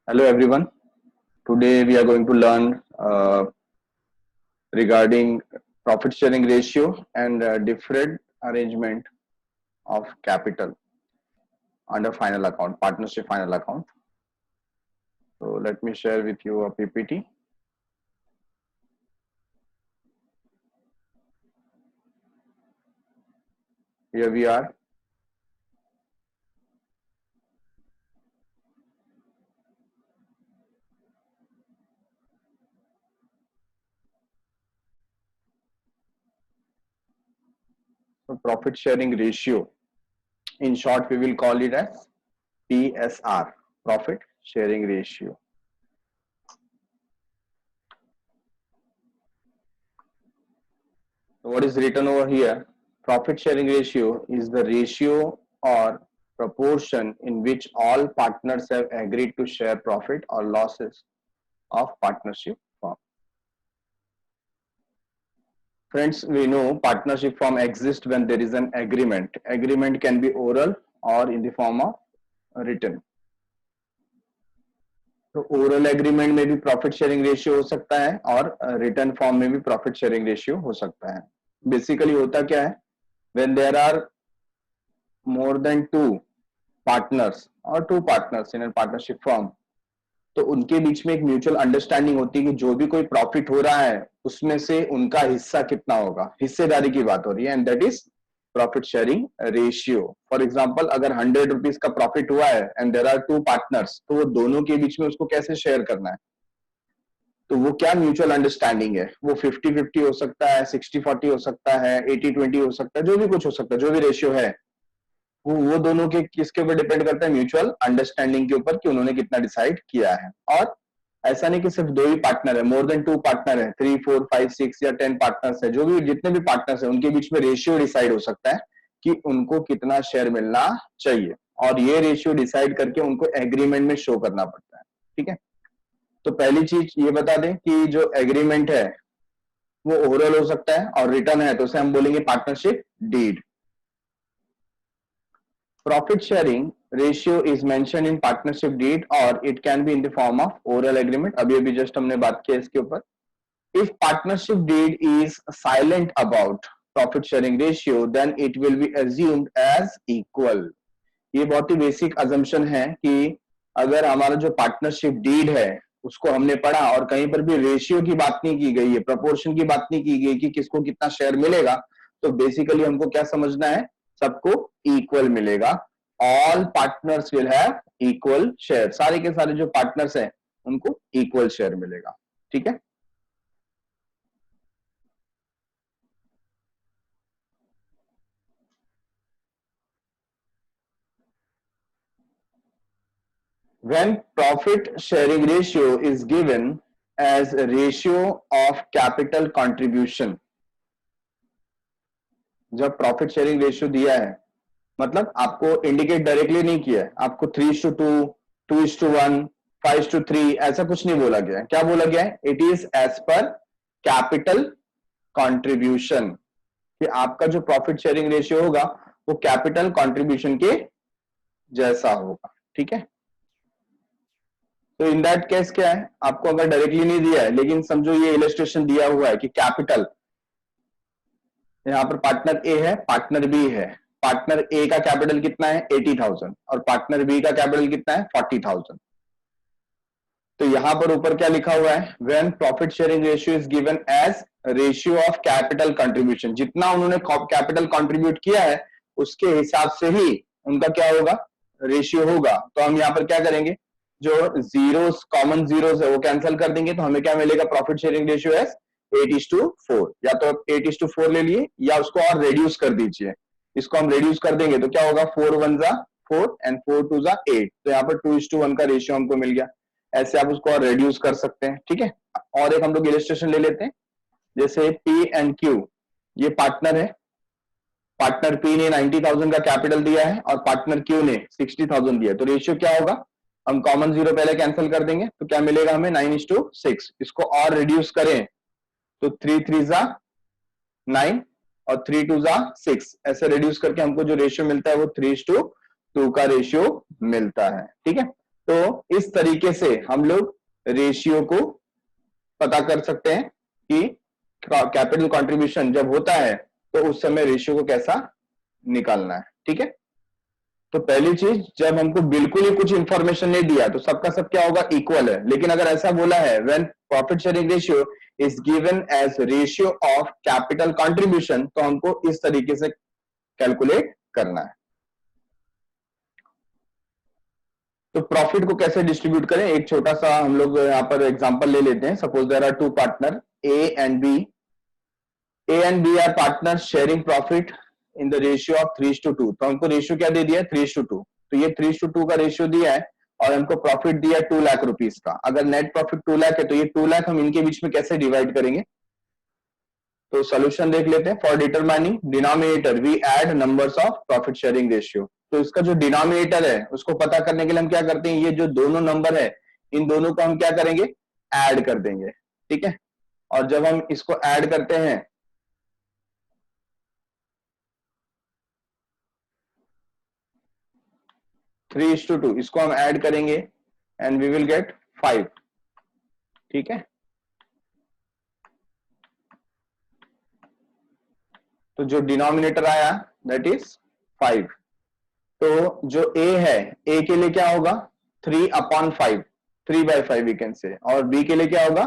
Hello everyone. Today we are going to learn regarding profit sharing ratio and different arrangement of capital under final account, partnership final account. So let me share with you a PPT. Here we are. So profit sharing ratio, in short we will call it as PSR, profit sharing ratio. So what is written over here? Profit sharing ratio is the ratio or proportion in which all partners have agreed to share profit or losses of partnership firm. Friends, we know partnership firm exists when there is an agreement. Agreement can be oral or in the form of written. तो oral agreement में भी profit sharing ratio हो सकता है और return form में भी profit sharing ratio हो सकता है. बेसिकली होता क्या है, when there are more than two partners or two partners in a partnership firm, तो उनके बीच में एक म्यूचुअल अंडरस्टैंडिंग होती है कि जो भी कोई प्रॉफिट हो रहा है उसमें से उनका हिस्सा कितना होगा, हिस्सेदारी की बात हो रही है, and that is profit sharing ratio. For example अगर 100 रुपीज का प्रॉफिट हुआ है and there are two partners, तो वो दोनों के बीच में उसको कैसे शेयर करना है, तो वो क्या म्यूचुअल अंडरस्टैंडिंग है. वो 50-50 हो सकता है, 60-40 हो सकता है, 80-20 हो सकता है, जो भी कुछ हो सकता है, जो भी रेशियो है वो दोनों के किसके ऊपर डिपेंड करता है, म्यूचुअल अंडरस्टैंडिंग के ऊपर कि उन्होंने कितना डिसाइड किया है. और ऐसा नहीं कि सिर्फ दो ही पार्टनर है, मोर देन टू पार्टनर है, 3, 4, 5, 6 या 10 पार्टनर्स है, जो भी जितने भी पार्टनर्स है उनके बीच में रेशियो डिसाइड हो सकता है कि उनको कितना शेयर मिलना चाहिए, और ये रेशियो डिसाइड करके उनको एग्रीमेंट में शो करना पड़ता है. ठीक है, तो पहली चीज ये बता दें कि जो एग्रीमेंट है वो ओरल हो सकता है और रिटर्न है तो उसे हम बोलेंगे partnership deed. Profit sharing ratio is mentioned in partnership deed or it can be in the form of oral agreement. अभी अभी जस्ट हमने बात किया इसके ऊपर. If partnership deed is silent about profit sharing ratio, then it will be assumed as equal. ये बहुत ही basic assumption है कि अगर हमारा जो पार्टनरशिप डीड है उसको हमने पढ़ा और कहीं पर भी रेशियो की बात नहीं की गई है, प्रपोर्शन की बात नहीं की गई कि किसको कितना शेयर मिलेगा, तो बेसिकली हमको क्या समझना है, सबको इक्वल मिलेगा. All partners will have equal share, सारे के सारे जो पार्टनर्स हैं उनको इक्वल शेयर मिलेगा. ठीक है, when profit sharing ratio is given as a ratio of capital contribution, जब प्रॉफिट शेयरिंग रेशियो दिया है, मतलब आपको इंडिकेट डायरेक्टली नहीं किया है, आपको 3:2, 2:1, 5:3 ऐसा कुछ नहीं बोला गया है. क्या बोला गया है, it is as per capital contribution, कि आपका जो प्रॉफिट शेयरिंग रेशियो होगा वो कैपिटल कंट्रीब्यूशन के जैसा होगा. ठीक है, तो इन दैट केस क्या है, आपको अगर डायरेक्टली नहीं दिया है लेकिन समझो ये इलस्ट्रेशन दिया हुआ है कि कैपिटल, यहां पर पार्टनर ए है, पार्टनर बी है, पार्टनर ए का कैपिटल कितना है 80,000 और पार्टनर बी का कैपिटल कितना है 40,000. तो यहां पर ऊपर क्या लिखा हुआ है, when profit sharing ratio is given as ratio of capital contribution, जितना उन्होंने कैपिटल कंट्रीब्यूट किया है उसके हिसाब से ही उनका क्या होगा, रेशियो होगा. तो हम यहाँ पर क्या करेंगे, जो जीरोस, कॉमन जीरोस है वो कैंसिल कर देंगे, तो हमें क्या मिलेगा, प्रॉफिट शेयरिंग रेशियो एज 8:4. या तो 8:4 ले लिए या उसको और रेड्यूस कर दीजिए. इसको हम रेड्यूस कर देंगे तो क्या होगा, 4 1 जा 4 एंड 4 2 जा 8, तो यहाँ पर 2:1 का रेशियो हमको मिल गया. ऐसे आप उसको और रेड्यूस कर सकते हैं. ठीक है, और एक हम लोग इलस्ट्रेशन ले लेते हैं, जैसे पी एंड क्यू, ये पार्टनर है, पार्टनर पी ने 90,000 का कैपिटल दिया है और पार्टनर क्यू ने 60,000 दिया है, तो रेशियो क्या होगा, हम कॉमन जीरो पहले कैंसिल कर देंगे तो क्या मिलेगा हमें 9:6. इसको और रिड्यूस करें तो 3 3 जा 9 और 3 2 जा 6, ऐसे रिड्यूस करके हमको जो रेशियो मिलता है वो 3:2 का रेशियो मिलता है. ठीक है, तो इस तरीके से हम लोग रेशियो को पता कर सकते हैं कि कैपिटल कंट्रीब्यूशन जब होता है तो उस समय रेशियो को कैसा निकालना है। ठीक है, तो पहली चीज, जब हमको बिल्कुल ही कुछ इंफॉर्मेशन नहीं दिया तो सबका सब क्या होगा, इक्वल है। लेकिन अगर ऐसा बोला है when profit sharing ratio is given as ratio of capital contribution, तो हमको इस तरीके से कैलकुलेट करना है। तो प्रॉफिट को कैसे डिस्ट्रीब्यूट करें, एक छोटा सा हम लोग यहाँ पर एग्जांपल ले लेते हैं। Suppose there are two partner A and B. A and B are partner sharing profit in the ratio of 3:2। तो हमको रेशियो क्या दे दिया है, 3:2। तो ये 3:2 का रेशियो दिया है और हमको प्रॉफिट दिया है 2 लाख रुपीस का। अगर नेट प्रॉफिट 2 लाख है तो ये 2 लाख हम इनके बीच में कैसे डिवाइड करेंगे, तो सोल्यूशन देख लेते हैं। For determining denominator we add numbers of profit sharing ratio. तो इसका जो डिनोमिनेटर है उसको पता करने के लिए हम क्या करते हैं, ये जो दोनों नंबर है इन दोनों को हम क्या करेंगे, ऐड कर देंगे। ठीक है, और जब हम इसको ऐड करते हैं 3:2, इसको हम ऐड करेंगे एंड वी विल गेट 5। ठीक है, तो जो डिनोमिनेटर आया दैट इज 5। तो जो a है, a के लिए क्या होगा 3/5, 3/5 वी कैन से, और b के लिए क्या होगा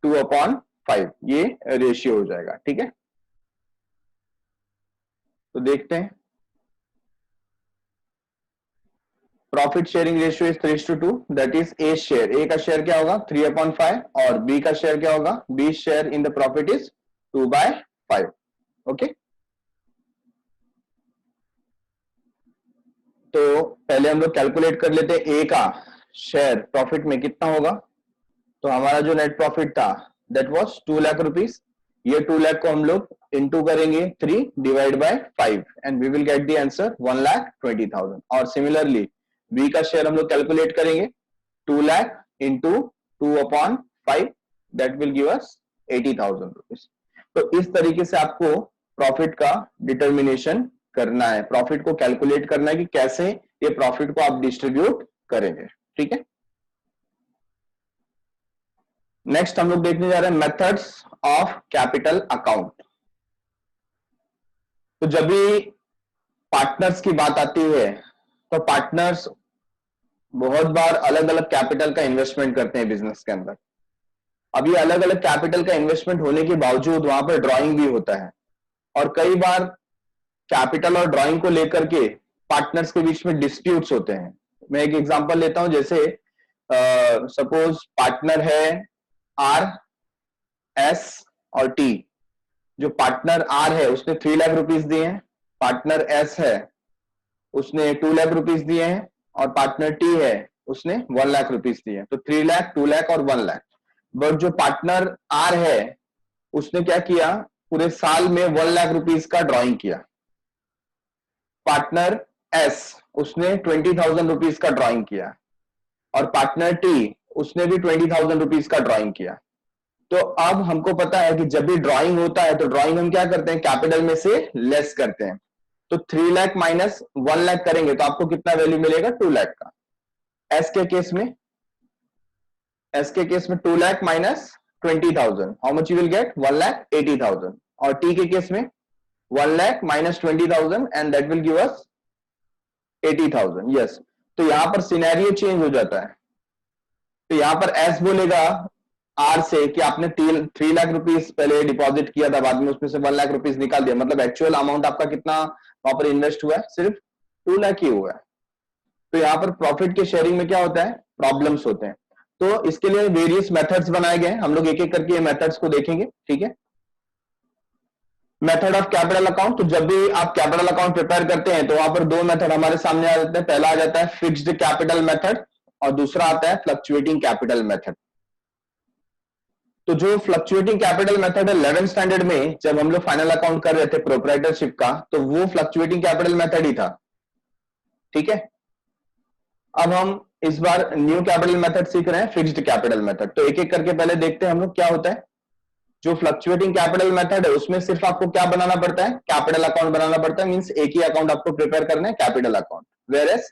2/5। ये रेशियो हो जाएगा। ठीक है, तो देखते हैं। Profit sharing ratio is 3:2, that is A share, A का शेयर क्या होगा 3/5 और बी का शेयर क्या होगा, B share in the profit is 2/5। Okay, तो पहले हम लोग कैलकुलेट कर लेते हैं ए का शेयर प्रॉफिट में कितना होगा। तो हमारा जो नेट प्रॉफिट था दैट वाज 2 लाख रुपीस। ये 2 लाख को हम लोग इनटू करेंगे 3 divide by 5 and we will get the answer 1,20,000। और सिमिलरली बी का शेयर हम लोग कैलकुलेट करेंगे 2 lakh into 2/5 that will give us 80,000 rupees. तो इस तरीके से आपको प्रॉफिट का डिटर्मिनेशन करना है, प्रॉफिट को कैलकुलेट करना है कि कैसे ये प्रॉफिट को आप डिस्ट्रीब्यूट करेंगे। ठीक है, नेक्स्ट हम लोग देखने जा रहे हैं मेथड्स ऑफ कैपिटल अकाउंट। तो जब भी पार्टनर्स की बात आती है तो पार्टनर्स बहुत बार अलग अलग कैपिटल का इन्वेस्टमेंट करते हैं बिजनेस के अंदर। अब ये अलग अलग कैपिटल का इन्वेस्टमेंट होने के बावजूद वहां पर ड्राइंग भी होता है, और कई बार कैपिटल और ड्राइंग को लेकर के पार्टनर्स के बीच में डिस्प्यूट्स होते हैं। मैं एक एग्जांपल लेता हूं, जैसे सपोज पार्टनर है आर, एस और टी। जो पार्टनर आर है उसने 3 लाख रुपीस दिए हैं, पार्टनर एस है उसने 2 लाख रुपीस दिए हैं, और पार्टनर टी है उसने 1 लाख रुपीस दिए हैं। तो 3 लाख, 2 लाख और 1 लाख। बट जो पार्टनर आर है उसने क्या किया, पूरे साल में 1 लाख रुपीस का ड्राइंग किया। पार्टनर एस उसने 20,000 रुपीस का ड्राइंग किया, और पार्टनर टी उसने भी 20,000 रुपीस का ड्राइंग किया। तो अब हमको पता है कि जब भी ड्राइंग होता है तो ड्राइंग हम क्या करते हैं, कैपिटल में से लेस करते हैं। तो 3 लाख माइनस 1 लाख करेंगे तो आपको कितना वैल्यू मिलेगा, 2 लाख का। एस के केस में 2 lakh minus 20,000, how much you will get 1,80,000। और टी के केस में 1 lakh minus 20,000 and that will give us 80,000। Yes, तो यहां पर सिनेरियो चेंज हो जाता है। तो यहां पर एस बोलेगा आर से कि आपने 3 लाख रुपीस पहले डिपॉजिट किया था, बाद में उसमें से 1 लाख रुपीस निकाल दिया, मतलब एक्चुअल अमाउंट आपका कितना वहां पर इन्वेस्ट हुआ है, सिर्फ 2 लाख ही हुआ है। तो यहां पर प्रॉफिट के शेयरिंग में क्या होता है, प्रॉब्लम्स होते हैं। तो इसके लिए वेरियस मेथड्स बनाए गए हैं, हम लोग एक एक करके ये मेथड्स को देखेंगे। ठीक है, मेथड ऑफ कैपिटल अकाउंट। तो जब भी आप कैपिटल अकाउंट प्रिपेयर करते हैं तो वहां पर 2 मेथड हमारे सामने आ जाते हैं। पहला आ जाता है फिक्स्ड कैपिटल मेथड और दूसरा आता है फ्लक्चुएटिंग कैपिटल मेथड। तो जो फ्लक्चुएटिंग कैपिटल मेथड है 11th स्टैंडर्ड में जब हम लोग फाइनल अकाउंट कर रहे थे प्रोप्राइटरशिप का, तो वो फ्लक्चुएटिंग कैपिटल मेथड ही था। ठीक है, अब हम इस बार न्यू कैपिटल मेथड सीख रहे हैं, फिक्स्ड कैपिटल मेथड। तो एक एक करके पहले देखते हैं हम लोग क्या होता है। जो फ्लक्चुएटिंग कैपिटल मेथड है उसमें सिर्फ आपको क्या बनाना पड़ता है, कैपिटल अकाउंट बनाना पड़ता है। मींस एक ही अकाउंट आपको प्रिपेयर करना है, capital account. Whereas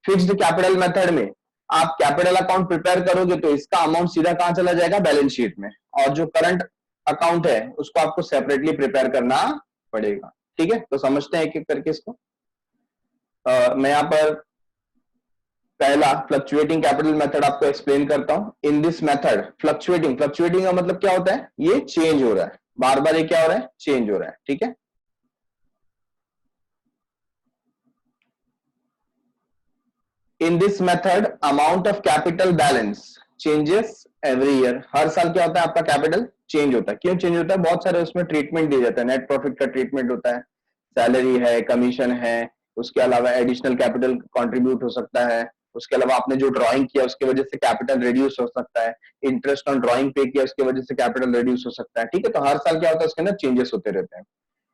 fixed capital method में आप कैपिटल अकाउंट प्रिपेयर करोगे तो इसका अमाउंट सीधा कहां चला जाएगा, बैलेंस शीट में, और जो करंट अकाउंट है उसको आपको सेपरेटली प्रिपेयर करना पड़ेगा। ठीक है, तो समझते हैं एक एक करके इसको। मैं यहां पर पहला फ्लक्चुएटिंग कैपिटल मेथड आपको एक्सप्लेन करता हूं। इन दिस मेथड फ्लक्चुएटिंग, फ्लक्चुएटिंग का मतलब क्या होता है, ये चेंज हो रहा है, बार बार ये क्या हो रहा है, चेंज हो रहा है। ठीक है, in this method amount of capital balance changes every year. हर साल क्या होता है, आपका कैपिटल चेंज होता है। क्यों चेंज होता है, बहुत सारे उसमें ट्रीटमेंट दिए जाते हैं, नेट प्रॉफिट का ट्रीटमेंट होता है, सैलरी है, कमीशन है, उसके अलावा एडिशनल कैपिटल कंट्रीब्यूट हो सकता है, उसके अलावा आपने जो ड्राइंग किया उसकी वजह से कैपिटल रिड्यूस हो सकता है, इंटरेस्ट ऑन ड्राइंग पे किया उसकी वजह से कैपिटल रिड्यूस हो सकता है। ठीक है, तो हर साल क्या होता है, उसके अंदर चेंजेस होते रहते हैं।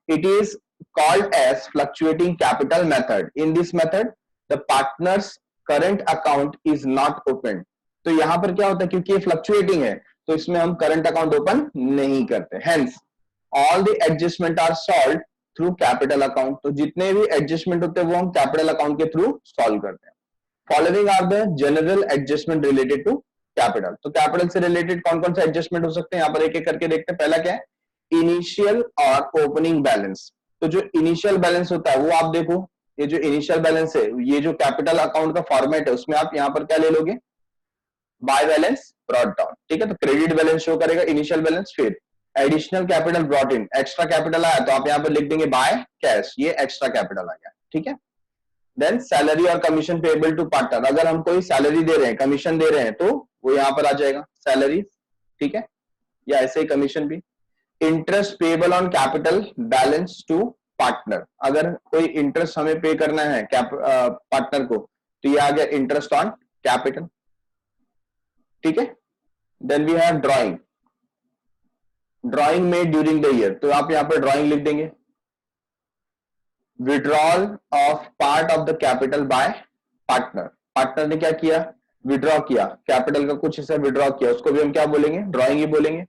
It is called as fluctuating capital method. In this method, the partner's current account is not opened. तो यहां पर क्या होता है, क्योंकि ये फ्लक्चुएटिंग है तो इसमें हम करंट अकाउंट ओपन नहीं करते। Hence, all the adjustment are solved through capital account. तो जितने भी एडजस्टमेंट होते हैं वो हम कैपिटल अकाउंट के थ्रू सॉल्व करते हैं। Following are the general adjustment related to capital. तो कैपिटल से रिलेटेड कौन कौन से एडजस्टमेंट हो सकते हैं, यहां पर एक एक करके देखते हैं। पहला क्या है, इनिशियल और ओपनिंग बैलेंस। तो जो इनिशियल बैलेंस होता है वो आप देखो, ये जो इनिशियल बैलेंस है, ये जो कैपिटल अकाउंट का फॉर्मेट है उसमें आप यहां पर क्या ले लोगे, बाय बैलेंस ब्रॉट डाउन। ठीक है, तो क्रेडिट बैलेंस शो करेगा इनिशियल बैलेंस, फिर additional capital brought in, extra capital आया तो आप यहां पर लिख देंगे बाय कैश, ये एक्स्ट्रा कैपिटल आ गया। ठीक है, देन सैलरी और कमीशन पेएबल टू पार्टनर। अगर हम कोई सैलरी दे रहे हैं, कमीशन दे रहे हैं तो वो यहां पर आ जाएगा सैलरी। ठीक है, या ऐसे ही कमीशन भी। Interest payable on capital balance to partner, अगर कोई इंटरेस्ट हमें पे करना है पार्टनर को तो ये आ गया इंटरेस्ट ऑन कैपिटल। ठीक है, then we have drawing, drawing made during the year, तो आप यहां पर ड्राइंग लिख देंगे। Withdrawal of part of the capital by partner, partner ने क्या किया, विड्रॉ किया, कैपिटल का कुछ हिस्सा विड्रॉ किया, उसको भी हम क्या बोलेंगे, ड्राइंग ही बोलेंगे।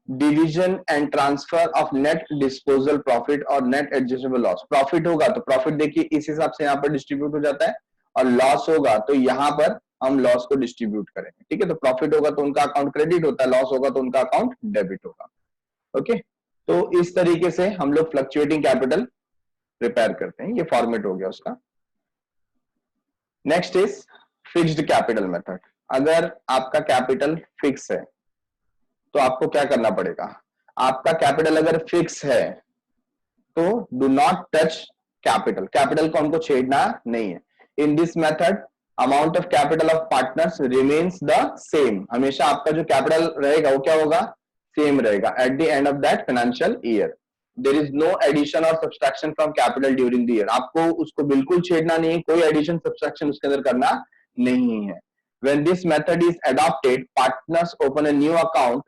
Division and transfer of net disposal profit और नेट एडजस्टेबल लॉस। प्रॉफिट होगा तो प्रॉफिट देखिए इस हिसाब से यहां पर डिस्ट्रीब्यूट हो जाता है, और लॉस होगा तो यहां पर हम लॉस को डिस्ट्रीब्यूट करेंगे। ठीक है, तो प्रॉफिट होगा तो उनका अकाउंट क्रेडिट होता है, लॉस होगा तो उनका अकाउंट डेबिट होगा। ओके, तो इस तरीके से हम लोग फ्लक्चुएटिंग कैपिटल प्रिपेयर करते हैं, ये फॉर्मेट हो गया उसका। Next is fixed capital method. अगर आपका कैपिटल फिक्स है तो आपको क्या करना पड़ेगा, आपका कैपिटल अगर फिक्स है तो do not touch capital, capital को हमको छेड़ना नहीं है। In this method amount of capital of partners remains the same, हमेशा आपका जो कैपिटल रहेगा वो क्या होगा, सेम रहेगा at the end of that financial year. There is no addition और subtraction from capital during the year, आपको उसको बिल्कुल छेड़ना नहीं है, कोई एडिशन सब्सट्रैक्शन उसके अंदर करना नहीं है। When this method is adopted, partners open a new account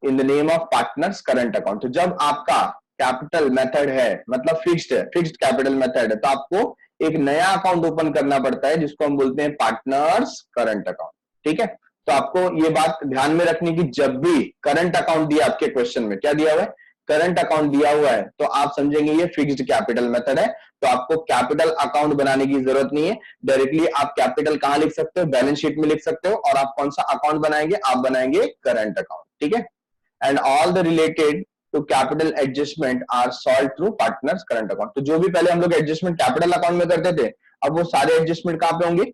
in the name of partners current account. तो जब आपका कैपिटल मेथड है, मतलब फिक्स्ड है, फिक्स्ड कैपिटल मेथड है, तो आपको एक नया अकाउंट ओपन करना पड़ता है जिसको हम बोलते हैं पार्टनर्स करंट अकाउंट। ठीक है, तो आपको ये बात ध्यान में रखनी कि जब भी करंट अकाउंट दिया, आपके क्वेश्चन में क्या दिया हुआ है, करंट अकाउंट दिया हुआ है, तो आप समझेंगे ये फिक्स्ड कैपिटल मेथड है, तो आपको कैपिटल अकाउंट बनाने की जरूरत नहीं है। डायरेक्टली आप कैपिटल कहां लिख सकते हो, बैलेंस शीट में लिख सकते हो, और आप कौन सा अकाउंट बनाएंगे, आप बनाएंगे करंट अकाउंट। ठीक है, and all the related to capital adjustment are solve through partners current account. तो जो भी पहले हम लोग एडजस्टमेंट कैपिटल अकाउंट में करते थे, अब वो सारे एडजस्टमेंट कहां पे होंगे,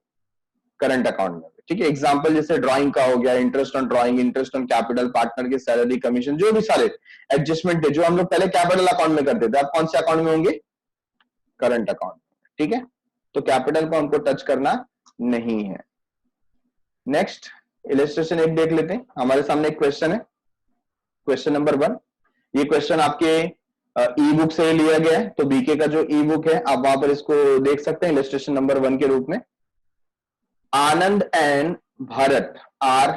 करंट अकाउंट में। ठीक है, एग्जांपल जैसे ड्राइंग का हो गया, interest on drawing, interest on capital, partner की सैलरी, कमीशन, जो भी सारे एडजस्टमेंट थे जो हम लोग पहले कैपिटल अकाउंट में करते थे, अब कौन से अकाउंट में होंगे, करंट अकाउंट में। ठीक है, तो कैपिटल को हमको टच करना नहीं है। नेक्स्ट इलस्ट्रेशन एक देख लेते हैं, हमारे सामने एक क्वेश्चन है, क्वेश्चन नंबर 1। ये क्वेश्चन आपके ई बुक से लिया गया है, तो बीके का जो ई बुक है आप वहां पर इसको देख सकते हैं इलस्ट्रेशन नंबर 1 के रूप में। Anand and Bharat are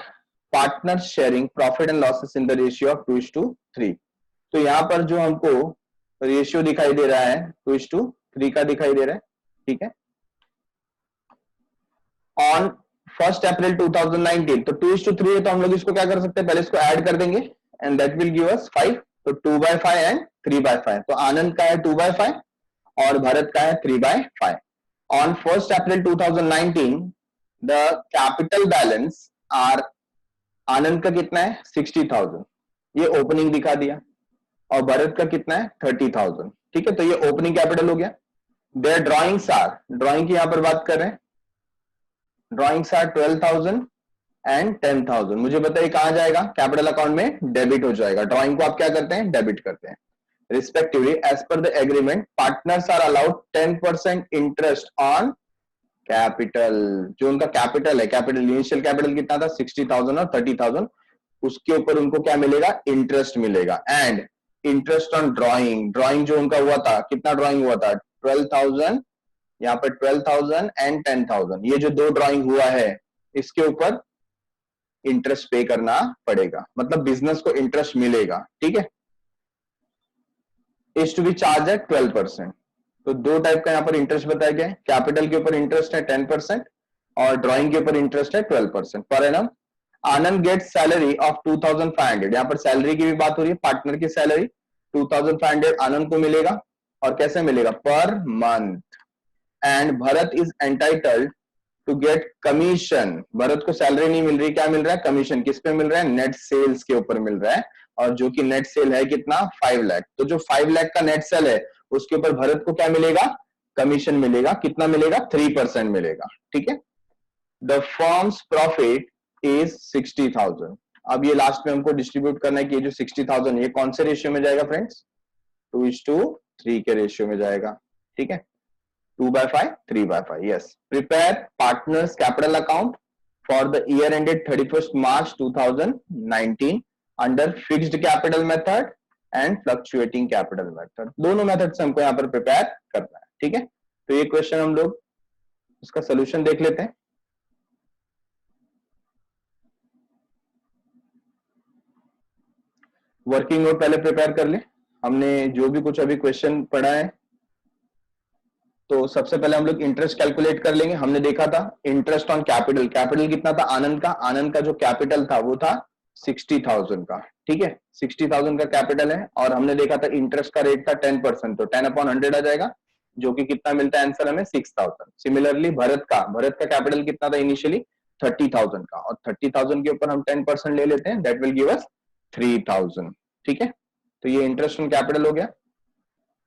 partners sharing profit and losses in the ratio of 2:3। तो यहां पर जो हमको रेशियो दिखाई दे रहा है 2:3 का दिखाई दे रहा है। ठीक है, ऑन 1 अप्रैल 2019, तो 2:3 है, तो हम लोग इसको क्या कर सकते हैं, पहले इसको ऐड कर देंगे and that will give us 5, तो 2/5 एंड 3/5। तो आनंद का है 2/5 और भारत का है 3/5। On 1 April 2019 the capital balance are, Anand का कितना है 60,000, ये ओपनिंग दिखा दिया, और भरत का कितना है 30,000। ठीक है, तो ये ओपनिंग कैपिटल हो गया। देयर ड्रॉइंग्स आर, ड्रॉइंग की यहां पर बात कर रहे हैं, ड्रॉइंग्स आर 12,000 एंड 10,000। मुझे बताइए कहां जाएगा, कैपिटल अकाउंट में डेबिट हो जाएगा। ड्रॉइंग को आप क्या करते हैं, डेबिट करते हैं। Respectively as per the agreement partners are allowed 10% interest on capital. जो उनका कैपिटल है, कैपिटल इनिशियल कैपिटल कितना था 60,000 और 30,000, उसके ऊपर उनको क्या मिलेगा, इंटरेस्ट मिलेगा। And interest on drawing, drawing जो उनका हुआ था, कितना ड्रॉइंग हुआ था 12,000, यहाँ पर 12,000 एंड 10,000, ये जो दो ड्रॉइंग हुआ है इसके ऊपर इंटरेस्ट पे करना पड़ेगा, मतलब बिजनेस को इंटरेस्ट मिलेगा। ठीक है, is to be charge at 12%। तो दो टाइप का यहाँ पर इंटरेस्ट बताया गया है, कैपिटल के ऊपर इंटरेस्ट है 10% और ड्रॉइंग के ऊपर इंटरेस्ट है 12% per annum. Anand get salary of 2,500, यहाँ पर सैलरी की भी बात हो रही है, पार्टनर की सैलरी 2,500 आनंद को मिलेगा, और कैसे मिलेगा, per month. And Bharat is entitled to get commission, Bharat को सैलरी नहीं मिल रही, क्या मिल रहा है, कमीशन। किस पे मिल रहा है, नेट सेल्स के ऊपर मिल रहा है, और जो कि नेट सेल है कितना 5 लाख। तो जो 5 लाख का नेट सेल है उसके ऊपर भरत को क्या मिलेगा, कमीशन मिलेगा। कितना मिलेगा, 3% मिलेगा। ठीक है, द फर्म्स प्रॉफिट इज 60,000। अब ये लास्ट में हमको डिस्ट्रीब्यूट करना है कि ये जो 60,000 ये कौन से रेशियो में जाएगा फ्रेंड्स, 2:3 के रेशियो में जाएगा। ठीक है, 2/5, 3/5, yes. Prepare partners capital account for the year ended 31st March 2019 under fixed capital method and fluctuating capital method। दोनों मेथड से हमको यहाँ पर प्रिपेयर करना है। ठीक है, तो ये क्वेश्चन हम लोग इसका सोल्यूशन देख लेते हैं। वर्किंग नोट पहले प्रिपेयर कर ले। हमने जो भी कुछ अभी क्वेश्चन पढ़ा है, तो सबसे पहले हम लोग इंटरेस्ट कैलकुलेट कर लेंगे। हमने देखा था इंटरेस्ट ऑन कैपिटल, कैपिटल कितना था आनंद का, आनंद का जो कैपिटल था वो था 60,000 का। ठीक है, 60,000 का कैपिटल है, और हमने देखा था इंटरेस्ट का रेट था 10%, तो 10/100 आ जाएगा, जो कि कितना मिलता है आंसर हमें 6,000। सिमिलरली भरत का कैपिटल कितना था इनिशियली 30,000 का, और 30,000 के ऊपर हम 10% ले लेते हैं, दैट विल गिव अस 3,000। ठीक है, तो ये इंटरेस्ट ऑन कैपिटल हो गया।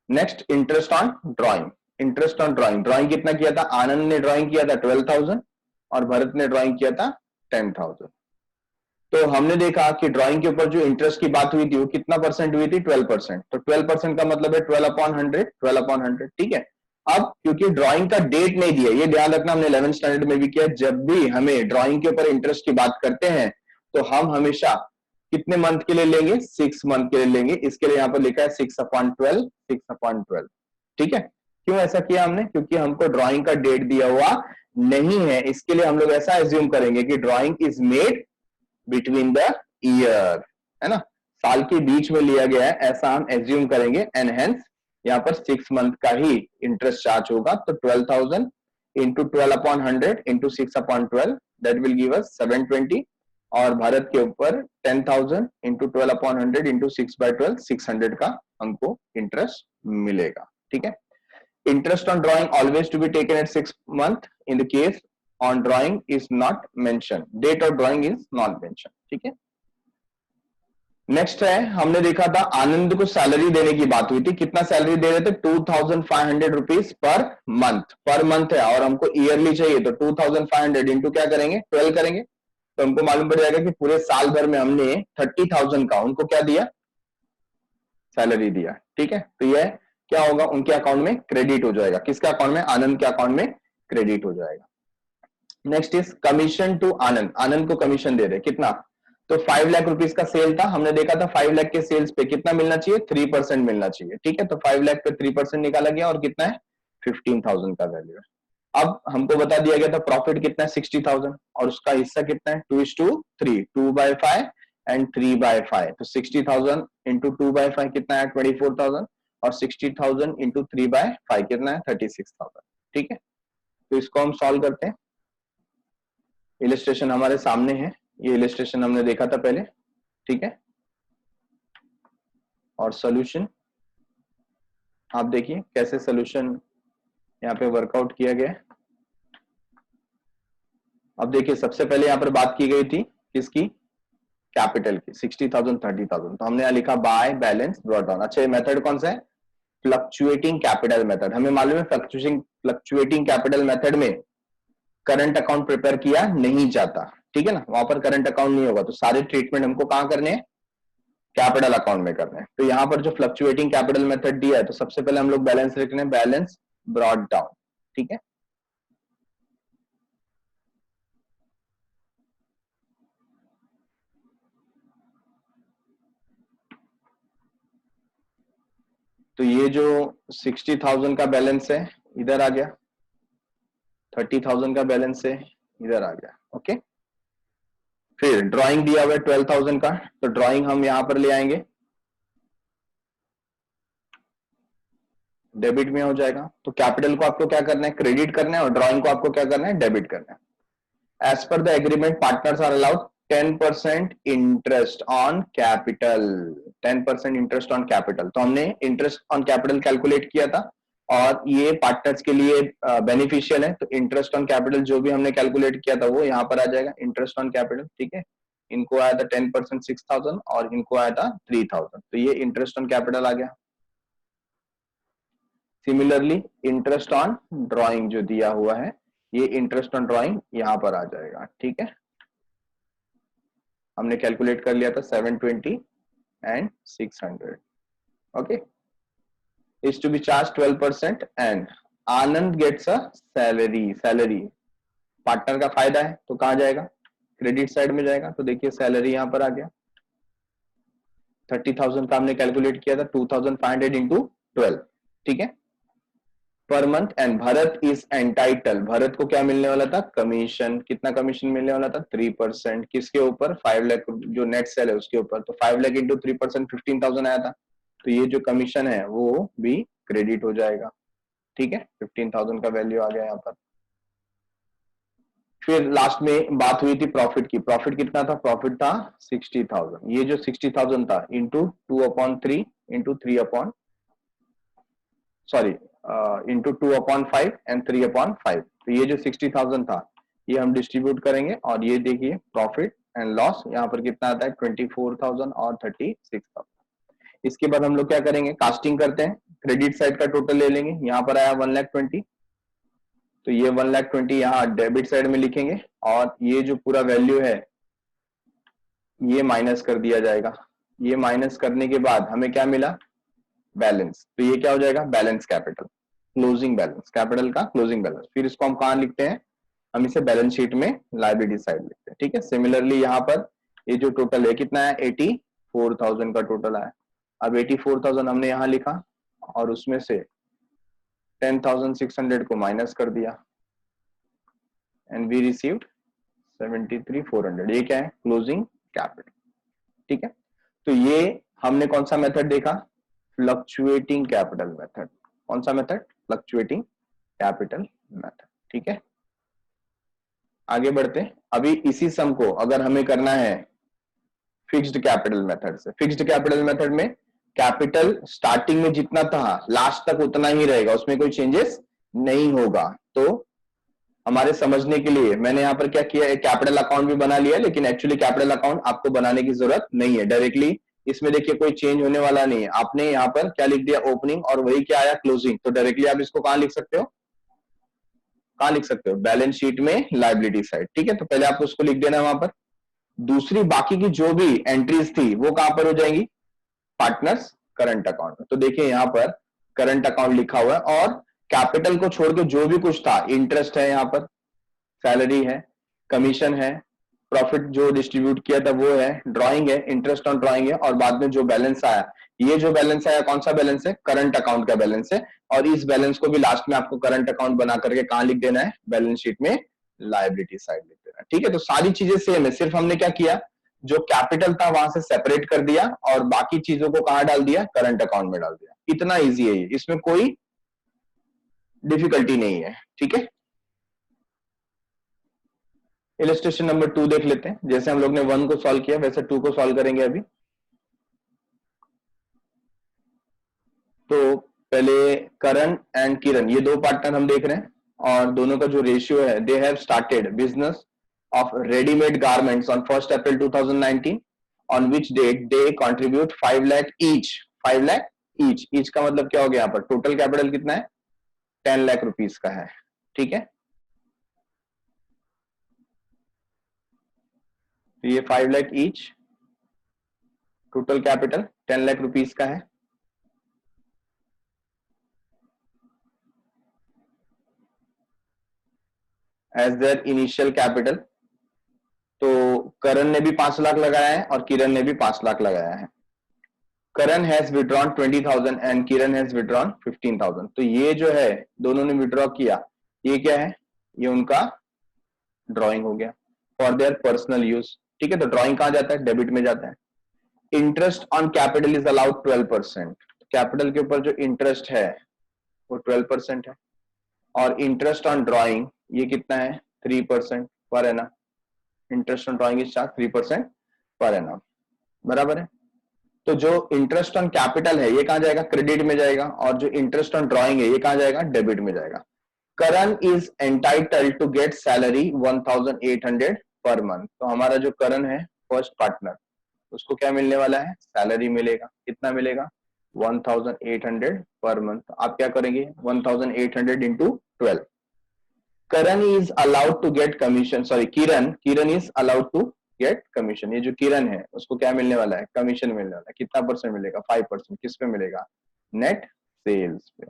Next interest on drawing, interest on drawing, drawing कितना किया था, आनंद ने ड्रॉइंग किया था 12,000 और भरत ने ड्रॉइंग किया था 10,000। तो हमने देखा कि ड्रॉइंग के ऊपर जो इंटरेस्ट की बात हुई थी वो कितना परसेंट हुई थी 12%, तो 12% का मतलब है 12/100, 12/100। ठीक है, अब क्योंकि ड्रॉइंग का डेट नहीं दिया, ये ध्यान रखना, हमने 11th स्टैंडर्ड में भी किया, जब भी हमें ड्रॉइंग के ऊपर इंटरेस्ट की बात करते हैं तो हम हमेशा कितने मंथ के लिए लेंगे, 6 मंथ के लिए लेंगे। इसके लिए यहाँ पर लिखा है 6/12, 6/12। ठीक है, क्यों ऐसा किया हमने, क्योंकि हमको ड्रॉइंग का डेट दिया हुआ नहीं है, इसके लिए हम लोग ऐसा एज्यूम करेंगे कि drawing is made between the year, है ना, साल के बीच में लिया गया है, ऐसा हम एज्यूम करेंगे। एंड हेंस यहाँ पर 6 मंथ का ही इंटरेस्ट चार्ज होगा। तो 12,000 into 12/100 into 6/12, that will give us 720, और भारत के ऊपर 10,000 इंटू 12/100 इंटू 6/12, 600 का हमको इंटरेस्ट मिलेगा। ठीक है, interest on drawing always to be taken at 6 month in the case on drawing is not mentioned, date of drawing is not mentioned। ठीक है, नेक्स्ट है, हमने देखा था आनंद को सैलरी देने की बात हुई थी, कितना सैलरी दे रहे थे 2,500 रुपीज पर मंथ है, और हमको ईयरली चाहिए, तो 2,500 इंटू क्या करेंगे 12 करेंगे, तो हमको मालूम पड़ जाएगा कि पूरे साल भर में हमने 30,000 का उनको क्या दिया, सैलरी दिया। ठीक है, तो यह क्या होगा, उनके अकाउंट में क्रेडिट हो जाएगा। किसके अकाउंट में, आनंद के अकाउंट में क्रेडिट हो जाएगा। नेक्स्ट इज कमीशन टू आनंद, आनंद को कमीशन दे रहे कितना, तो 5 लाख रुपीज का सेल था, हमने देखा था 5 लाख के सेल्स पे कितना मिलना चाहिए, 3% मिलना चाहिए। ठीक है, तो 5 लाख पे 3% निकाला गया, और कितना है 15,000 का वैल्यू है। अब हमको बता दिया गया था प्रॉफिट कितना है 60,000, और उसका हिस्सा कितना है 2:3, 2/5 एंड 3/5, तो 60,000 इंटू 2/5 कितना है 24,000, और 60,000 इंटू 3/5 कितना है 36,000। ठीक है, तो इसको हम सॉल्व करते हैं। इलिस्ट्रेशन हमारे सामने है, ये इलिस्ट्रेशन हमने देखा था पहले। ठीक है, और सॉल्यूशन आप देखिए कैसे सॉल्यूशन यहाँ पे वर्कआउट किया गया है। अब देखिए सबसे पहले यहाँ पर बात की गई थी किसकी, कैपिटल की, 60,000 30,000, तो हमने यहाँ लिखा बाय बैलेंस ब्रॉट डाउन। अच्छा ये मेथड कौन सा है, फ्लक्चुएटिंग कैपिटल मेथड। हमें मालूम है फ्लक्चुएटिंग कैपिटल मेथड में करंट अकाउंट प्रिपेयर किया नहीं जाता, ठीक है ना, वहां पर करंट अकाउंट नहीं होगा, तो सारे ट्रीटमेंट हमको कहां करने हैं, कैपिटल अकाउंट में करने हैं। तो यहां पर जो फ्लक्चुएटिंग कैपिटल मेथड दिया है, तो सबसे पहले हम लोग बैलेंस लिख रहे हैं, बैलेंस ब्रॉट डाउन, ठीक है। तो ये जो 60,000 का बैलेंस है इधर आ गया, 30,000 का बैलेंस है इधर आ गया, ओके। फिर ड्राइंग दिया हुआ है 12,000 का, तो ड्राइंग हम यहां पर ले आएंगे, डेबिट में हो जाएगा। तो कैपिटल को आपको क्या करना है, क्रेडिट करना है, और ड्राइंग को आपको क्या करना है, डेबिट करना है। As per the agreement, partners are allowed 10% interest on capital, 10% interest on capital। तो हमने interest on capital कैलकुलेट किया था, और ये पार्टनर्स के लिए बेनिफिशियल है, तो इंटरेस्ट ऑन कैपिटल जो भी हमने कैलकुलेट किया था वो यहाँ पर आ जाएगा, इंटरेस्ट ऑन कैपिटल, ठीक है। इनको आया था 10% 6,000 और इनको आया था 3,000, तो ये इंटरेस्ट ऑन कैपिटल आ गया। सिमिलरली इंटरेस्ट ऑन ड्राइंग जो दिया हुआ है, ये इंटरेस्ट ऑन ड्राइंग यहां पर आ जाएगा, ठीक है। हमने कैलकुलेट कर लिया था 720 and 600, okay, is to be charge 12%। And Anand gets a salary partner का फायदा है, तो कहां जाएगा, क्रेडिट साइड में जाएगा। तो देखिए सैलरी यहां पर आ गया, 30,000 का हमने कैलकुलेट किया था, 2,500 इंटू 12, ठीक है, per month. And Bharat is entitle, Bharat को क्या मिलने वाला था, कमीशन। कितना कमीशन मिलने वाला था, 3%। किसके ऊपर, 5 लाख जो नेट सेल है उसके ऊपर। तो 5 लाख इंटू 3% 15,000 आया था, तो ये जो कमीशन है वो भी क्रेडिट हो जाएगा, ठीक है। 15,000 का वैल्यू आ गया यहाँ पर। फिर लास्ट में बात हुई थी प्रॉफिट की, प्रॉफिट कितना था, प्रॉफिट था 60,000। ये जो 60,000 था into 2/3 into 3 sorry into 2/5 and 3/5। तो ये जो 60,000 था ये हम डिस्ट्रीब्यूट करेंगे, और ये देखिए प्रॉफिट एंड लॉस यहाँ पर कितना आता है, 24,000 और 36,000। इसके बाद हम लोग क्या करेंगे, कास्टिंग करते हैं, क्रेडिट साइड का टोटल ले लेंगे, यहाँ पर आया 1,20,000, तो ये 1,20,000 यहाँ डेबिट साइड में लिखेंगे, और ये जो पूरा वैल्यू है ये माइनस कर दिया जाएगा। ये माइनस करने के बाद हमें क्या मिला, बैलेंस। तो ये क्या हो जाएगा, balance capital, closing balance, capital का क्लोजिंग बैलेंस। फिर इसको हम कहां लिखते हैं, हम इसे बैलेंस शीट में लायबिलिटी साइड लिखते हैं, ठीक है। सिमिलरली यहाँ पर ये जो टोटल है कितना है, 84,000 का टोटल आया। अब 84,000 हमने यहाँ लिखा, और उसमें से 10,600 को माइनस कर दिया, एंड वी रिसीव्ड 73,400। ये क्या है, क्लोजिंग कैपिटल, ठीक है। तो ये हमने कौन सा मेथड देखा, फ्लक्चुएटिंग कैपिटल मेथड। कौन सा मेथड, फ्लक्चुएटिंग कैपिटल मेथड, ठीक है। आगे बढ़ते हैं। अभी इसी सम को अगर हमें करना है फिक्स्ड कैपिटल मेथड से, फिक्स्ड कैपिटल मेथड में कैपिटल स्टार्टिंग में जितना था लास्ट तक उतना ही रहेगा, उसमें कोई चेंजेस नहीं होगा। तो हमारे समझने के लिए मैंने यहाँ पर क्या किया, एक कैपिटल अकाउंट भी बना लिया, लेकिन एक्चुअली कैपिटल अकाउंट आपको बनाने की जरूरत नहीं है, डायरेक्टली इसमें देखिए कोई चेंज होने वाला नहीं है। आपने यहाँ पर क्या लिख दिया, ओपनिंग, और वही क्या आया, क्लोजिंग। तो डायरेक्टली आप इसको कहां लिख सकते हो, कहां लिख सकते हो, बैलेंस शीट में लायबिलिटी साइड, ठीक है। तो पहले आपको उसको लिख देना है वहां पर। दूसरी बाकी की जो भी एंट्रीज थी वो कहां पर हो जाएंगी, पार्टनर्स करंट अकाउंट में। तो देखिए यहाँ पर करंट अकाउंट लिखा हुआ है, और कैपिटल को छोड़ के जो भी कुछ था, इंटरेस्ट है यहाँ पर, सैलरी है, कमीशन है, प्रॉफिट जो डिस्ट्रीब्यूट किया था वो है, ड्राइंग है, इंटरेस्ट ऑन ड्राइंग है, और बाद में जो बैलेंस आया, ये जो बैलेंस आया कौन सा बैलेंस है, करंट अकाउंट का बैलेंस है। और इस बैलेंस को भी लास्ट में आपको करंट अकाउंट बना करके कहां लिख देना है, बैलेंस शीट में लायबिलिटी साइड लिख देना है, ठीक है। तो सारी चीजें सेम है, सिर्फ हमने क्या किया, जो कैपिटल था वहां से सेपरेट कर दिया, और बाकी चीजों को कहां डाल दिया, करंट अकाउंट में डाल दिया। इतना ईजी है ये, इसमें कोई डिफिकल्टी नहीं है, ठीक है। इलस्ट्रेशन नंबर 2 देख लेते हैं। जैसे हम लोग ने 1 को सॉल्व किया वैसे 2 को सॉल्व करेंगे अभी। तो पहले करण एंड किरण, ये दो पार्टनर हम देख रहे हैं, और दोनों का जो रेशियो है, they have started business of ready-made garments on 1st April 2019, on which date they contribute 5 lakh each. 5 lakh each का मतलब क्या हो गया? यहाँ पर टोटल कैपिटल कितना है? 10 लाख रुपीस का है. ठीक है, तो ये 5 lakh each, total capital 10 lakh rupees का है. As their initial capital. तो करण ने भी 5 लाख लगाया है और किरण ने भी 5 लाख लगाया है. Karan has withdrawn 20,000 and Kiran has withdrawn 15,000. तो ये जो है दोनों ने विड्रॉ किया, ये क्या है? ये उनका ड्रॉइंग हो गया फॉर देयर पर्सनल यूज. ठीक है, तो ड्रॉइंग कहां जाता है? डेबिट में जाता है. Interest on capital is allowed 12%. Capital के ऊपर जो इंटरेस्ट है वो 12% है. और इंटरेस्ट ऑन ड्रॉइंग ये कितना है? 3% per annum. Interest on drawing is charge 3% per annum. बराबर है. तो जो इंटरेस्ट ऑन कैपिटल है ये कहां जाएगा? क्रेडिट में जाएगा. और जो इंटरेस्ट ऑन ड्रॉइंग है ये कहां जाएगा? डेबिट में जाएगा. Karan is entitled to get salary 1,800 per month. तो हमारा जो करण है फर्स्ट पार्टनर, उसको क्या मिलने वाला है? सैलरी मिलेगा. कितना मिलेगा? 1,800 पर मंथ. आप क्या करेंगे? 1,800 into 12. Karan is allowed to get commission, sorry Kiran is allowed to get commission. ये जो किरण है उसको क्या मिलने वाला है? कमीशन मिलने वाला है. कितना परसेंट मिलेगा? 5%. किस पे मिलेगा? नेट सेल्स पे.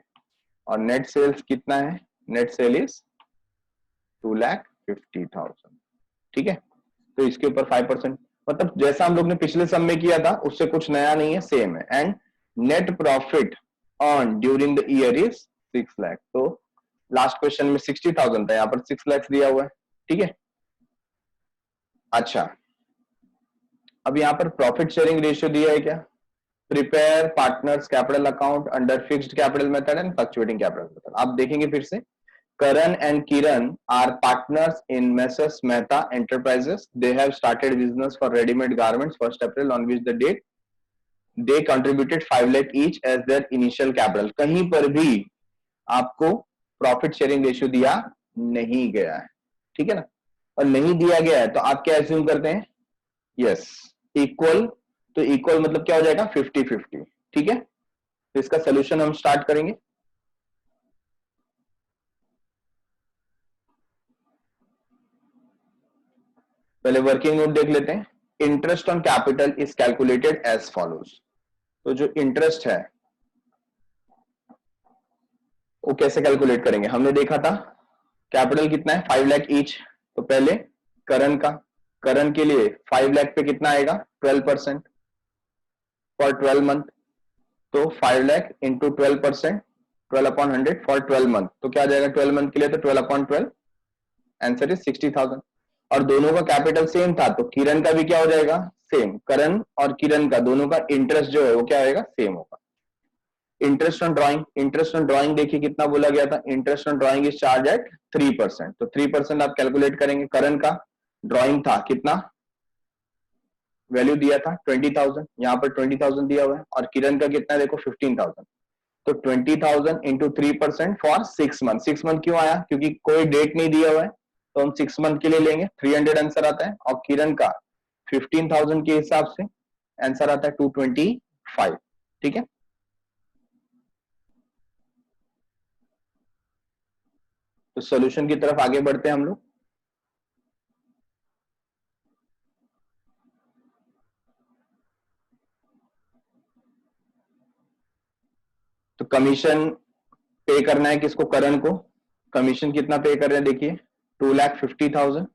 और नेट सेल्स कितना है? Net cell is 2,50,000. ठीक है, तो इसके ऊपर 5%, मतलब जैसा हम लोग ने पिछले सम में किया था उससे कुछ नया नहीं है, सेम है. And net profit on during the year is 6 lakh. तो लास्ट क्वेश्चन में 60,000 था, यहाँ पर 6 लाख दिया हुआ है. ठीक है, अच्छा अब यहाँ पर प्रॉफिट शेयरिंग रेशियो दिया है क्या? Prepare partners capital account under fixed capital method and fluctuating capital method. आप देखेंगे फिर से, Karan and Kiran are partners in Messrs Mehta Enterprises. They have started business for ready-made garments 1st April, on which the date they contributed 5 lakh each as their initial capital. कहीं पर भी आपको profit sharing ratio दिया नहीं गया है. ठीक है ना, और नहीं दिया गया है तो आप क्या एज्यूम करते हैं? Yes, equal. तो इक्वल मतलब क्या हो जाएगा? 50-50. ठीक है, तो इसका सोल्यूशन हम स्टार्ट करेंगे. पहले वर्किंग नोट देख लेते हैं. Interest on capital is calculated as follows. तो जो इंटरेस्ट है वो कैसे कैलकुलेट करेंगे? हमने देखा था कैपिटल कितना है? 5 लाख ईच. तो पहले करण के लिए 5 लाख पे कितना आएगा? 12% फॉर 12 मंथ. तो 5 लाख इंटू 12%, 12/100 फॉर 12 मंथ. तो क्या आ जाएगा 12 मंथ के लिए? तो 12/12, आंसर इज 60,000. और दोनों का कैपिटल सेम था तो किरण का भी क्या हो जाएगा? सेम. करण और किरण का दोनों का इंटरेस्ट जो है वो क्या होगा? सेम होगा. इंटरेस्ट ऑन ड्राइंग देखिए कितना बोला गया था? Interest on drawing is charge at 3%. तो 3% आप कैलकुलेट करेंगे. करण का ड्राइंग था कितना? वैल्यू दिया था 20,000, यहाँ पर 20,000 दिया हुआ है. और किरण का कितना? देखो 15,000. तो 20,000 इंटू 3% फॉर 6 मंथ. 6 मंथ क्यों आया? क्योंकि कोई डेट नहीं दिया हुआ है तो हम 6 मंथ के लिए लेंगे. 300 आंसर आता है. और किरण का 15,000 के हिसाब से आंसर आता है 225. ठीक है, तो सॉल्यूशन की तरफ आगे बढ़ते हैं हम लोग. तो कमीशन पे करना है किसको? करण को. कमीशन कितना पे कर रहे हैं? देखिए 2,50,000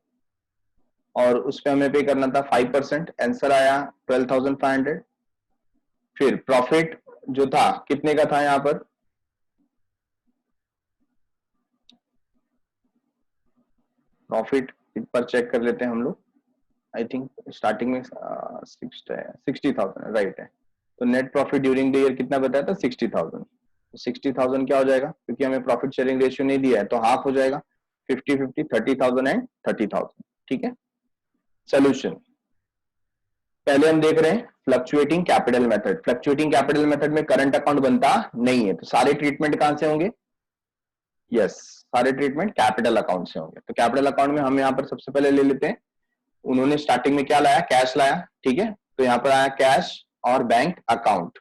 और उस पे हमें पे करना था 5%. आंसर आया 12,500. फिर प्रॉफिट जो था कितने का था? यहां पर प्रॉफिट पर चेक कर लेते हैं हम लोग. आई थिंक स्टार्टिंग में 60,000 राइट है. तो net profit during the year कितना बताया था? 60,000. 60,000 क्या हो जाएगा? क्योंकि हमें प्रॉफिट शेयरिंग रेशियो नहीं दिया है तो हाफ हो जाएगा. 50-50, 30,000 एंड 30,000. ठीक है, सोल्यूशन पहले हम देख रहे हैं fluctuating capital method. Fluctuating capital method में करंट अकाउंट बनता नहीं है तो सारे ट्रीटमेंट कहां से होंगे? यस, सारे ट्रीटमेंट कैपिटल अकाउंट से होंगे। तो कैपिटल अकाउंट में हम यहाँ पर सबसे पहले ले लेते हैं, उन्होंने स्टार्टिंग में क्या लाया, कैश लाया, ठीक है। तो यहाँ पर आया कैश और बैंक अकाउंट।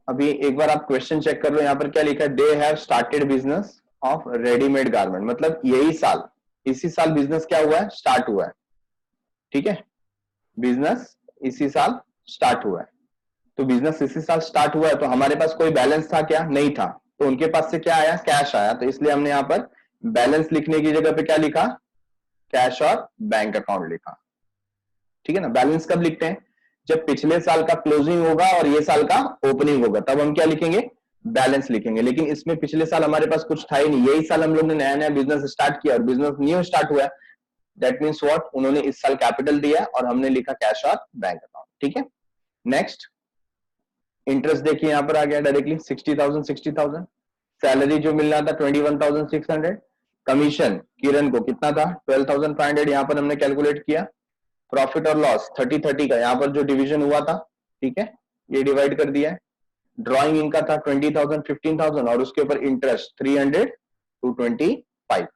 अभी एक बार आप क्वेश्चन चेक कर लो, यहाँ पर क्या लिखा है, they have started business of readymade garment, मतलब यही साल, इसी साल बिजनेस क्या हुआ है, स्टार्ट हुआ है, ठीक है। बिजनेस इसी साल स्टार्ट हुआ है, तो बिजनेस इसी साल स्टार्ट हुआ है, तो हमारे पास कोई बैलेंस था क्या, नहीं था, तो उनके पास से क्या आया, कैश आया, तो इसलिए हमने यहाँ पर बैलेंस लिखने की जगह पे क्या लिखा, कैश और बैंक अकाउंट लिखा, ठीक है ना। बैलेंस कब लिखते हैं, जब पिछले साल का क्लोजिंग होगा और ये साल का ओपनिंग होगा, तब हम क्या लिखेंगे, बैलेंस लिखेंगे। लेकिन इसमें पिछले साल हमारे पास कुछ था ही नहीं, यही साल हम लोग ने नया नया बिजनेस स्टार्ट किया और बिजनेस न्यू स्टार्ट हुआ है, दैट मीन्स व्हाट, उन्होंने इस साल कैपिटल दिया और हमने लिखा कैश और बैंक अकाउंट, ठीक है। नेक्स्ट इंटरेस्ट देखिए यहां पर आ गया डायरेक्टली 60,000 सैलरी जो मिल रहा था 21,600, कमीशन किरण को कितना था 12,500, यहां पर हमने कैलकुलेट किया। प्रॉफिट और लॉस 30-30 का यहाँ पर जो डिवीजन हुआ था, ठीक है, ये डिवाइड कर दिया है। ड्रॉइंग इनका था 20,000 15,000 और उसके ऊपर इंटरेस्ट 300 to 25।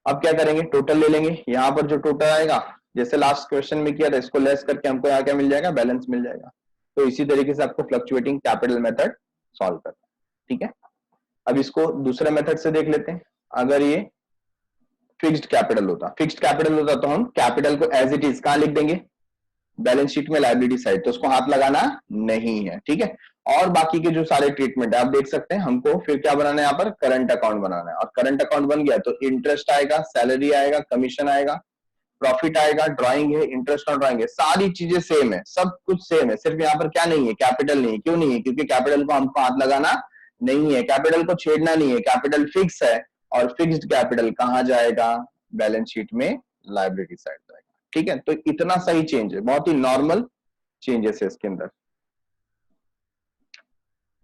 अब क्या करेंगे, टोटल ले लेंगे, यहाँ पर जो टोटल आएगा जैसे लास्ट क्वेश्चन में किया था, इसको लेस करके हमको यहाँ क्या मिल जाएगा, बैलेंस मिल जाएगा। तो इसी तरीके से आपको फ्लक्चुएटिंग कैपिटल मेथड सॉल्व करना है, ठीक है। अब इसको दूसरे मेथड से देख लेते हैं। अगर ये फिक्स्ड कैपिटल होता, फिक्स्ड कैपिटल होता तो हम कैपिटल को एज इट इज कहां लिख देंगे, बैलेंस शीट में लायबिलिटी साइड, तो उसको हाथ लगाना नहीं है, ठीक है। और बाकी के जो सारे ट्रीटमेंट है आप देख सकते हैं, हमको फिर क्या बनाना है, यहाँ पर करंट अकाउंट बनाना है, और करंट अकाउंट बन गया तो इंटरेस्ट आएगा, सैलरी आएगा, कमीशन आएगा, प्रॉफिट आएगा, ड्राइंग है, इंटरेस्ट और ड्राइंग है, सारी चीजें सेम है, सब कुछ सेम है, सिर्फ यहाँ पर क्या नहीं है, कैपिटल नहीं है। क्यों नहीं है, क्योंकि कैपिटल को हमको हाथ लगाना नहीं है, कैपिटल को छेड़ना नहीं है, कैपिटल फिक्स है, और फिक्स्ड कैपिटल कहां जाएगा, बैलेंस शीट में लायबिलिटी साइड जाएगा, ठीक है। तो इतना सही चेंज है, बहुत ही नॉर्मल चेंजेस है इसके अंदर।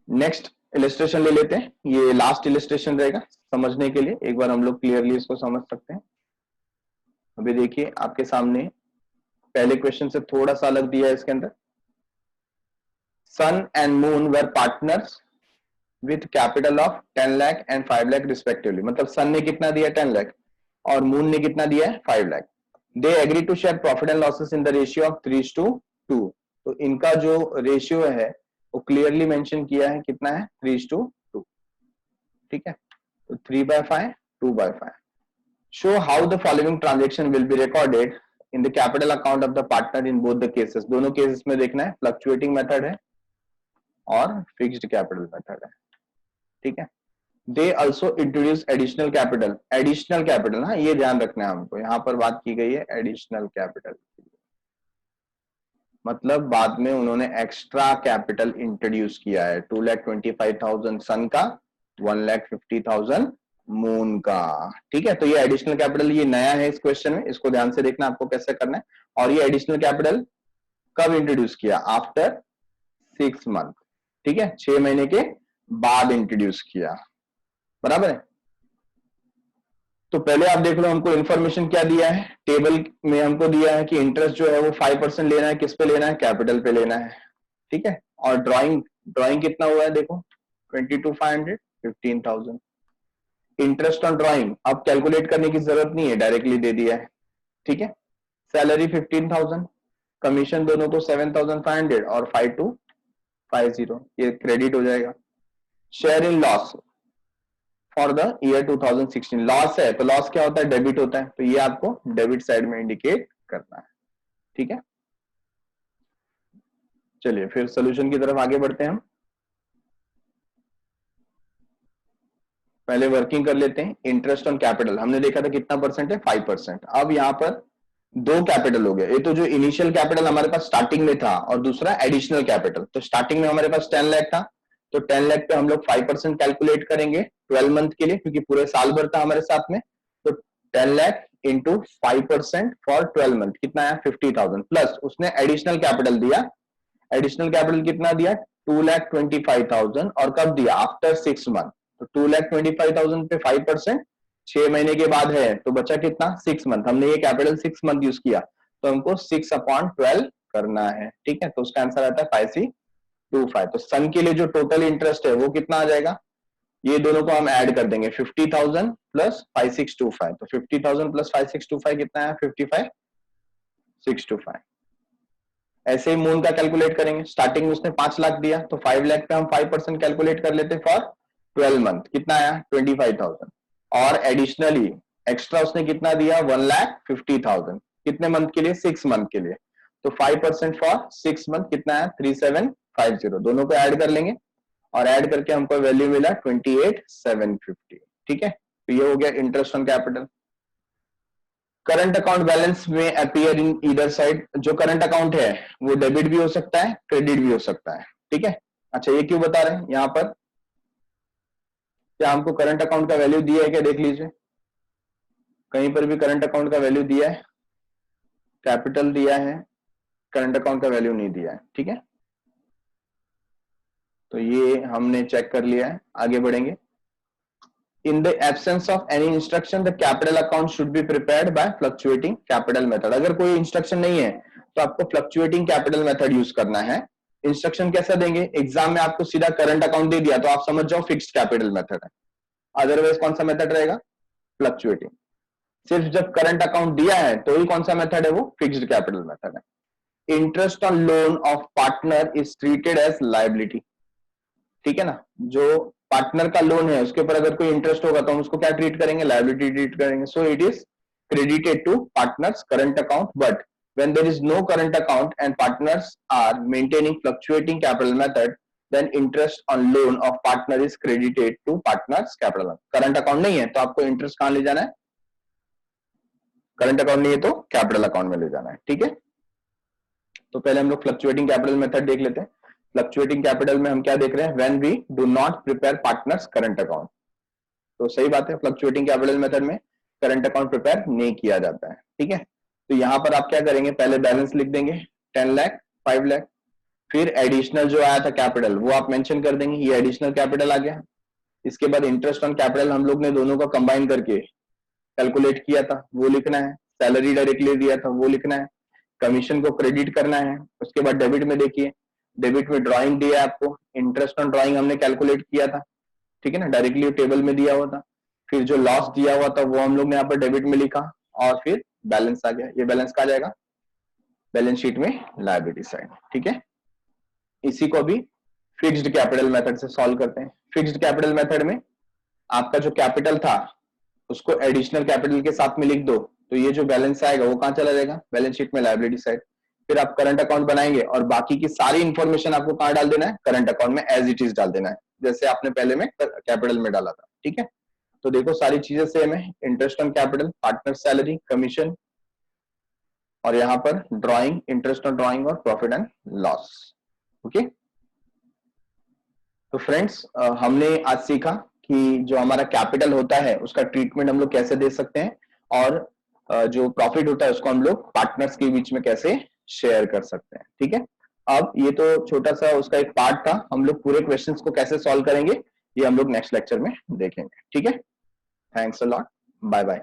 नेक्स्ट इलस्ट्रेशन ले लेते हैं, ये लास्ट इलस्ट्रेशन रहेगा समझने के लिए, एक बार हम लोग क्लियरली इसको समझ सकते हैं। अभी देखिए आपके सामने पहले क्वेश्चन से थोड़ा सा अलग दिया है इसके अंदर, Sun and Moon were partners with capital of 10 lakh and 5 lakh respectively, मतलब सन ने कितना दिया 10 लाख और मून ने कितना दिया है 5 लाख। They agree to share profit and losses in the ratio of 3:2, तो इनका जो रेशियो है वो क्लियरली मेंशन किया है, कितना है 3:2, ठीक है। तो 3/5 2/5। Show how the following transaction will be recorded in the capital account of the partner in both the cases, दोनों केसेस में देखना है, फ्लक्चुएटिंग मेथड है और फिक्स्ड कैपिटल मेथड है, ठीक है। They also introduce additional capital, additional capital ना, ये ध्यान रखना है हमको, यहां पर बात की गई है एडिशनल कैपिटल, मतलब बाद में उन्होंने एक्स्ट्रा कैपिटल इंट्रोड्यूस किया है, 2,25,000 सन का, 1,50,000 मून का, ठीक है। तो ये एडिशनल कैपिटल ये नया है इस क्वेश्चन में, इसको ध्यान से देखना आपको कैसे करना है। और ये एडिशनल कैपिटल कब इंट्रोड्यूस किया, आफ्टर 6 मंथ, ठीक है, 6 महीने के बाद इंट्रोड्यूस किया, बराबर है। तो पहले आप देख लो हमको इन्फॉर्मेशन क्या दिया है, टेबल में हमको दिया है कि इंटरेस्ट जो है वो 5% लेना है, किस पे लेना है, कैपिटल पे लेना है, ठीक है। और ड्राइंग कितना हुआ है देखो 22,500 15,000। इंटरेस्ट ऑन ड्राइंग अब कैलकुलेट करने की जरूरत नहीं है, डायरेक्टली दे दिया है, ठीक है। सैलरी 15,000, कमीशन दोनों को 7,500 और 5250 ये क्रेडिट हो जाएगा। Share in loss for the year 2016, loss है तो लॉस क्या होता है, डेबिट होता है, तो ये आपको डेबिट साइड में इंडिकेट करना है, ठीक है। चलिए फिर सोल्यूशन की तरफ आगे बढ़ते हैं हम। पहले वर्किंग कर लेते हैं। इंटरेस्ट ऑन कैपिटल हमने देखा था कितना परसेंट है, 5%। अब यहाँ पर दो कैपिटल हो गए, ये तो जो इनिशियल कैपिटल हमारे पास स्टार्टिंग में था और दूसरा एडिशनल कैपिटल। तो स्टार्टिंग में हमारे पास 10 लाख था, तो 10 लाख पे हम लोग 5% कैलकुलेट करेंगे 12 मंथ के लिए, क्योंकि पूरे साल भर था हमारे साथ में। तो 10 लाख इंटू 5% फॉर 12 मंथ कितना है 50,000, प्लस उसने एडिशनल कैपिटल दिया। एडिशनल कैपिटल कितना दिया 2,25,000, और कब दिया आफ्टर 6 मंथ। तो 2,25,000 पे 5% 6 महीने के बाद है, तो बचा कितना 6 मंथ। हमने ये कैपिटल 6 मंथ यूज किया, तो हमको 6/12 करना है, ठीक है। तो उसका आंसर आता है 5C25। तो सन के लिए जो टोटल इंटरेस्ट है वो कितना आ जाएगा ये दोनों को हम ऐड कर देंगे 50,000 प्लस 5625, तो 50,000 प्लस 5625 कितना है 55,625। ऐसे ही मून का कैलकुलेट करेंगे, स्टार्टिंग में उसने 5 लाख दिया तो 5 लाख पे हम 5% कैलकुलेट कर लेते फॉर 12 मंथ, कितना आया 25,000। और एडिशनली एक्स्ट्रा उसने कितना दिया 1,50,000, कितने मंथ के लिए 6 मंथ के लिए, तो 5% फॉर 6 मंथ कितना है 3750, दोनों को ऐड कर लेंगे और ऐड करके हमको वैल्यू मिला 28,750। ठीक है, तो ये हो गया interest on capital. Current account balance में अपीयर इन ईदर साइड, जो करंट अकाउंट है वो डेबिट भी हो सकता है क्रेडिट भी हो सकता है। ठीक है, अच्छा ये क्यों बता रहे हैं यहां पर, क्या हमको करंट अकाउंट का वैल्यू दिया है क्या, देख लीजिए कहीं पर भी करंट अकाउंट का वैल्यू दिया है, कैपिटल दिया है, करंट अकाउंट का वैल्यू नहीं दिया है। ठीक है, तो ये हमने चेक कर लिया है, आगे बढ़ेंगे। In the absence of any instruction, the capital account should be prepared by fluctuating capital method। अगर कोई इंस्ट्रक्शन नहीं है तो आपको फ्लक्चुएटिंग कैपिटल मेथड यूज करना है। इंस्ट्रक्शन कैसा देंगे, एग्जाम में आपको सीधा करंट अकाउंट दे दिया तो आप समझ जाओ फिक्स्ड कैपिटल मेथड है, अदरवाइज कौन सा मेथड रहेगा फ्लक्चुएटिंग। सिर्फ जब करंट अकाउंट दिया है तो ही कौन सा मेथड है वो फिक्स्ड कैपिटल मेथड है। Interest on loan of partner is treated as liability. ठीक है ना, जो पार्टनर का लोन है उसके ऊपर अगर कोई इंटरेस्ट होगा तो हम उसको क्या ट्रीट करेंगे, लायबिलिटी ट्रीट करेंगे। So it is credited to partners current account, but when there is no current account and partners are maintaining fluctuating capital method, then interest on loan of partner is credited to partners capital। Current account नहीं है तो आपको interest कहां ले जाना है, current account नहीं है तो कैपिटल अकाउंट में ले जाना है। ठीक है, तो पहले हम लोग फ्लक्चुएटिंग कैपिटल मेथड देख लेते हैं। फ्लक्चुएटिंग कैपिटल में हम क्या देख रहे हैं, when we do not prepare partners current account, तो सही बात है फ्लक्चुएटिंग कैपिटल मेथड में करंट अकाउंट प्रिपेयर नहीं किया जाता है। ठीक है, तो यहां पर आप क्या करेंगे, पहले बैलेंस लिख देंगे 10 लाख 5 लाख, फिर एडिशनल जो आया था कैपिटल वो आप मेंशन कर देंगे, ये एडिशनल कैपिटल आ गया। इसके बाद इंटरेस्ट ऑन कैपिटल हम लोग ने दोनों का कंबाइन करके कैलकुलेट किया था वो लिखना है, सैलरी डायरेक्टली दिया था वो लिखना है, कमीशन को क्रेडिट करना है। उसके बाद डेबिट में देखिए, डेबिट में ड्राइंग दिया है आपको, इंटरेस्ट ऑन ड्राइंग हमने कैलकुलेट किया था। ठीक है ना, डायरेक्टली टेबल में दिया हुआ था। फिर जो लॉस दिया हुआ था वो हम लोग ने यहाँ पर डेबिट में लिखा और फिर बैलेंस आ गया। ये बैलेंस कहा जाएगा बैलेंस शीट में लायबिलिटी साइड। ठीक है, इसी को भी फिक्स्ड कैपिटल मेथड से सॉल्व करते हैं। फिक्स्ड कैपिटल मेथड में आपका जो कैपिटल था उसको एडिशनल कैपिटल के साथ में लिख दो, तो ये जो बैलेंस आएगा वो कहां चला जाएगा, बैलेंस शीट में लायबिलिटी साइड। फिर आप करंट अकाउंट बनाएंगे और बाकी की सारी इंफॉर्मेशन आपको कहां डाल देना है, करंट अकाउंट में एज इट इज डाल देना है, जैसे आपने पहले में कैपिटल में डाला था। ठीक है, तो देखो सारी चीजें सेम है, interest on capital, partner salary, commission, और यहां पर ड्राइंग, इंटरेस्ट ऑन ड्राइंग और प्रॉफिट एंड लॉस। ओके, तो फ्रेंड्स हमने आज सीखा कि जो हमारा कैपिटल होता है उसका ट्रीटमेंट हम लोग कैसे दे सकते हैं, और जो प्रॉफिट होता है उसको हम लोग पार्टनर्स के बीच में कैसे शेयर कर सकते हैं। ठीक है, अब ये तो छोटा सा उसका एक पार्ट था, हम लोग पूरे क्वेश्चंस को कैसे सॉल्व करेंगे ये हम लोग नेक्स्ट लेक्चर में देखेंगे। ठीक है, thanks a lot, bye bye.